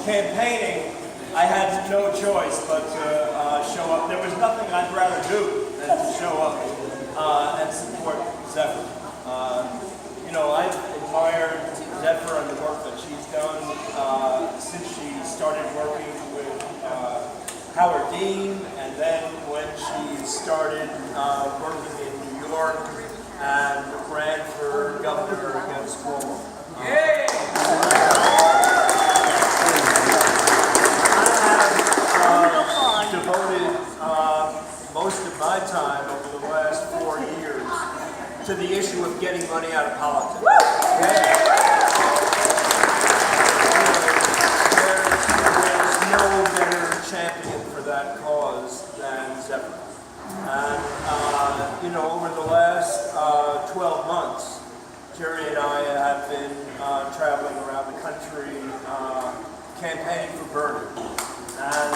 campaigning, I had no choice but to show up. There was nothing I'd rather do than to show up and support Zephyr. You know, I've admired Zephyr and the work that she's done since she started working with Howard Dean, and then when she started working in New York and ran for governor against Cuomo. I have devoted most of my time over the last 4 years to the issue of getting money out of politics. There's no better champion for that cause than Zephyr. And, you know, over the last 12 months, Jerry and I have been traveling around the country campaigning for Bernie. And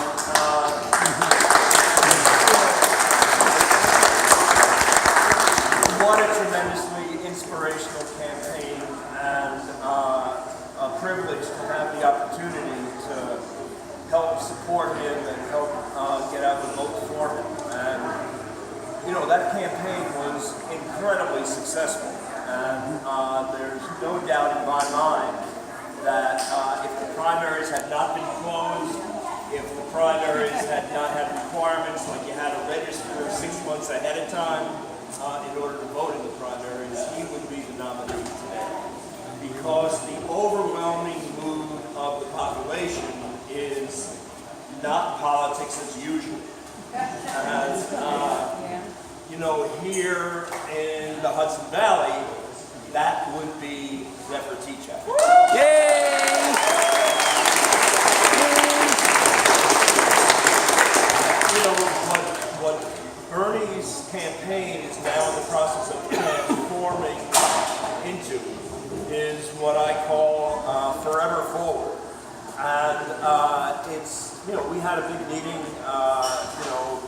what a tremendously inspirational campaign, and a privilege to have the opportunity to help support him and help get out the vote for him. And you know, that campaign was incredibly successful, and there's no doubt in my mind that if the primaries had not been closed, if the primaries had not had requirements like you had to register 6 months ahead of time in order to vote in the primaries, he would be the nominee today. Because the overwhelming mood of the population is not politics as usual. And, you know, here in the Hudson Valley, that would be Zephyr Teachout. Yay! You know, what Bernie's campaign is now in the process of transforming into is what I call Forever Forward. And it's, you know, we had a big meeting, you know,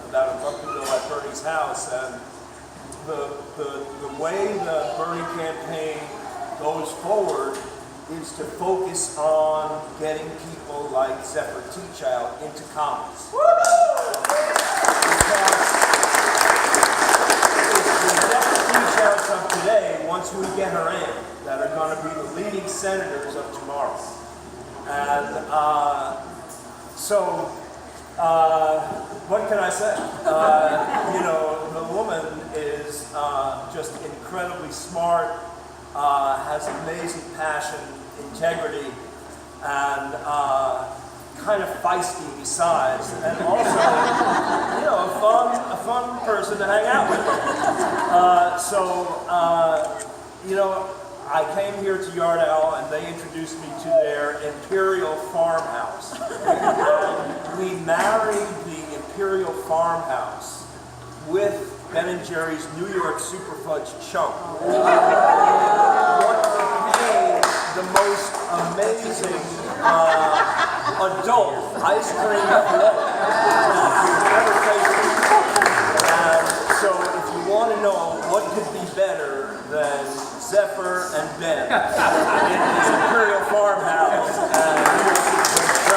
about a month ago at Bernie's house, and the way the Bernie campaign goes forward is to focus on getting people like Zephyr Teachout into Congress. Because the Zephyr Teachouts of today, once we get her in, that are going to be the leading senators of tomorrow. And so, what can I say? You know, the woman is just incredibly smart, has amazing passion, integrity, and kind of feisty besides, and also, you know, a fun person to hang out with. You know, I came here to Yard Owl, and they introduced me to their Imperial Farmhouse. And we married the Imperial Farmhouse with Ben & Jerry's New York Super Fudge Chunk. What became the most amazing adult ice cream flavor you've ever tasted. And so if you want to know what could be better than Zephyr and Ben in his Imperial Farmhouse and New York City. So,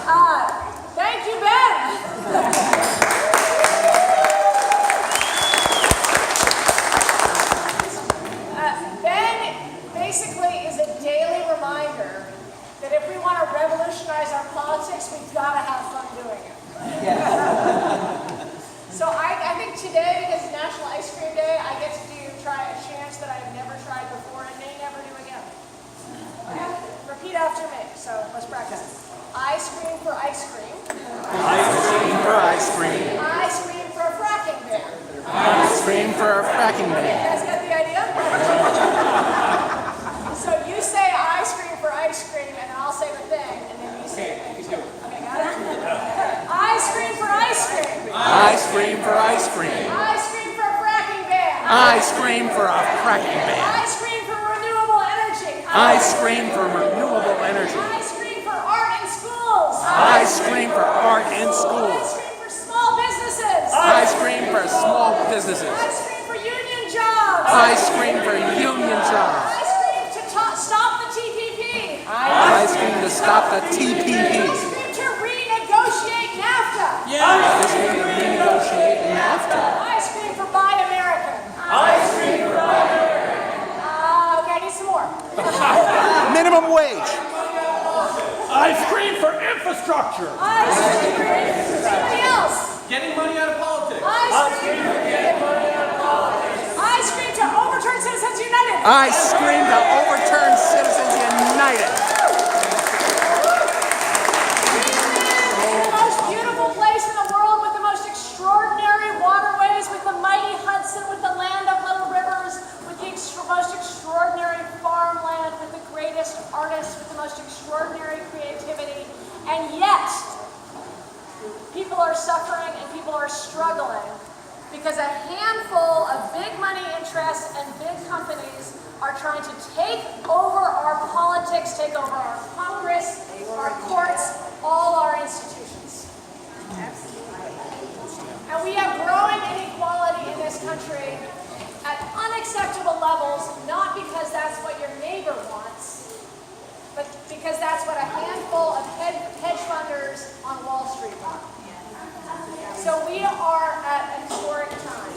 all right. Thank you, Ben. Ben basically is a daily reminder that if we want to revolutionize our politics, we've got to have fun doing it. So I think today, because it's National Ice Cream Day, I get to try a chance that I've never tried before and may never do again. Okay? Repeat after me. So let's practice. Ice cream for ice cream. Ice cream for ice cream. Ice cream for a fracking ban. Ice cream for a fracking You ban. guys get the idea? So you say ice cream for ice cream, and I'll say the thing, and then you say it. Okay, got it? Ice cream for ice cream. Ice cream for ice cream. Ice cream for a fracking ban. Ice cream for a fracking ban. Ice cream for renewable energy. Ice cream for renewable energy. Ice cream for art in schools. Ice cream for art in schools. Ice cream for small businesses. Ice cream businesses. I scream for union jobs. I scream for union jobs. I scream to stop the TPP. I scream to stop the I TPP. scream to renegotiate NAFTA. I scream to renegotiate NAFTA. I scream for Buy American. Okay, I need some more. Minimum wage. I scream for infrastructure. I scream for somebody else. Getting money out of politics. I scream to overturn Citizens United. I scream to overturn Citizens United. We live in the most beautiful place in the world with the most extraordinary waterways, with the mighty Hudson, with the land of little rivers, with the most extraordinary farmland, with the greatest artists, with the most extraordinary creativity. And yet, people are suffering and people are struggling because a handful of big money interests and big companies are trying to take over our politics, take over our Congress, our courts, all our institutions. And we have growing inequality in this country at unacceptable levels, not because that's what your neighbor wants, but because that's what a handful of hedge funders on Wall Street want. So we are at a historic time.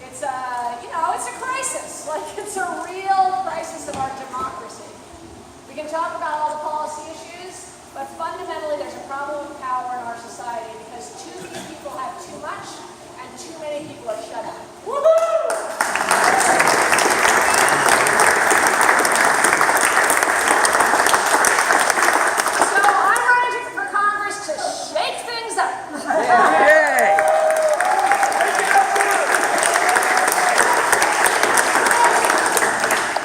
It's it's a crisis. Like, it's a real crisis of our democracy. We can talk about all the policy issues, but fundamentally there's a problem of power in our society because too few people have too much and too many people are shut out. Woohoo! Yay!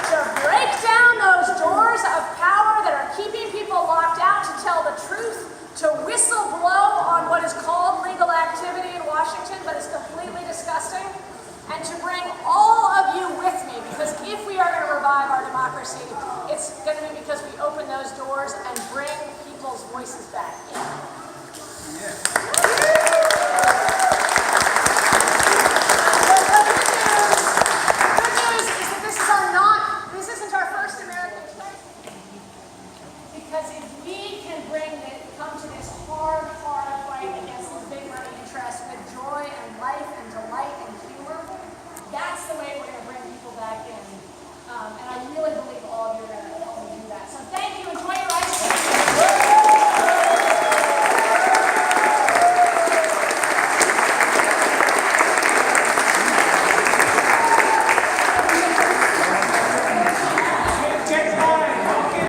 To break down those doors of power that are keeping people locked out, to tell the truth, to whistle blow on what is called legal activity in Washington, but it's completely disgusting, and to bring all of you with me, because if we are going to revive our democracy, it's going to be because we open those doors and bring people's voices back in.